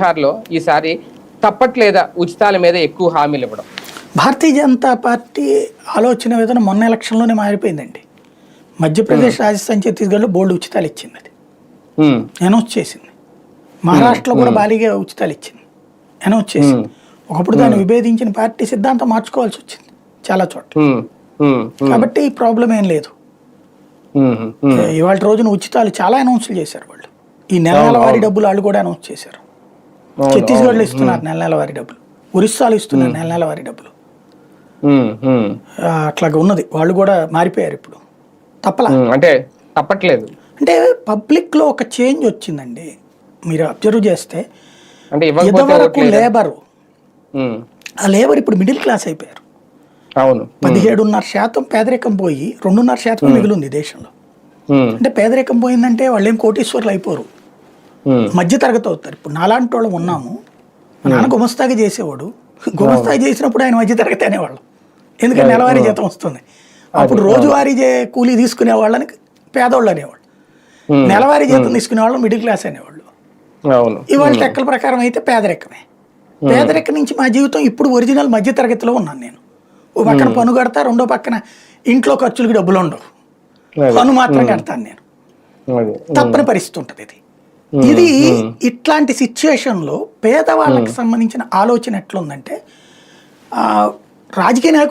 బీహార్లో ఈసారి తప్పట్లేదా ఉచితాల మీద ఎక్కువ హామీలు ఇవ్వడం? భారతీయ జనతా పార్టీ ఆలోచన విధానం మొన్న ఎలక్షన్లోనే మారిపోయిందండి. మధ్యప్రదేశ్, రాజస్థాన్, ఛత్తీస్గఢ్లో బోల్డ్ ఉచితాలు ఇచ్చింది, అది అనౌన్స్ చేసింది. మహారాష్ట్రలో కూడా భారీగా ఉచితాలు ఇచ్చింది, అనౌన్స్ చేసింది. ఒకప్పుడు దాన్ని విభేదించిన పార్టీ సిద్ధాంతం మార్చుకోవాల్సి వచ్చింది చాలా చోట్ల. కాబట్టి ప్రాబ్లం ఏం లేదు. ఇవాళ రోజున ఉచితాలు చాలా అనౌన్స్లు చేశారు వాళ్ళు. ఈ నెల వారి డబ్బులు వాళ్ళు కూడా అనౌన్స్ చేశారు. ఛత్తీస్గఢ్లో ఇస్తున్నారు నెల వారి డబ్బులు, ఒరిస్సాలో ఇస్తున్నారు నెల వారి డబ్బులు. అట్లాగా ఉన్నది, వాళ్ళు కూడా మారిపోయారు ఇప్పుడు. తప్పలా అంటే తప్పట్లేదు అంటే పబ్లిక్ లో ఒక చేంజ్ వచ్చిందండి. మీరు అబ్జర్వ్ చేస్తే అంటే లేబరు, ఆ లేబర్ ఇప్పుడు మిడిల్ క్లాస్ అయిపోయారు. అవును, 17.5% పేదరికం పోయి 2.5% మిగిలింది దేశంలో. అంటే పేదరికం పోయిందంటే వాళ్ళు ఏం కోటీశ్వర్లు అయిపోరు, మధ్య తరగతి అవుతారు. ఇప్పుడు నాలాంటి వాళ్ళు ఉన్నాము. మా నాన్న గుమస్తాగా చేసేవాడు, గుమస్తాగా చేసినప్పుడు ఆయన మధ్య తరగతి అనేవాళ్ళు, ఎందుకంటే నెలవారీ జీతం వస్తుంది. అప్పుడు రోజువారీ కూలీ తీసుకునే వాళ్ళని పేదవాళ్ళు అనేవాళ్ళు, నెలవారీ జీతం తీసుకునే వాళ్ళు మిడిల్ క్లాస్ అనేవాళ్ళు. ఇవాళ లెక్కల ప్రకారం అయితే పేదరికమే. పేదరికం నుంచి మా జీవితం ఇప్పుడు ఒరిజినల్ మధ్య తరగతిలో ఉన్నాను నేను. ఓ పక్కన పన్ను కడతా, రెండో పక్కన ఇంట్లో ఖర్చులకి డబ్బులు ఉండవు, పన్ను మాత్రం కడతాను నేను. తప్పని పరిస్థితి ఉంటుంది ఇది. ఇది ఇట్లాంటి సిచ్యుయేషన్లో పేదవాళ్ళకి సంబంధించిన ఆలోచన ఎట్లుందంటే, రాజకీయ నాయకులు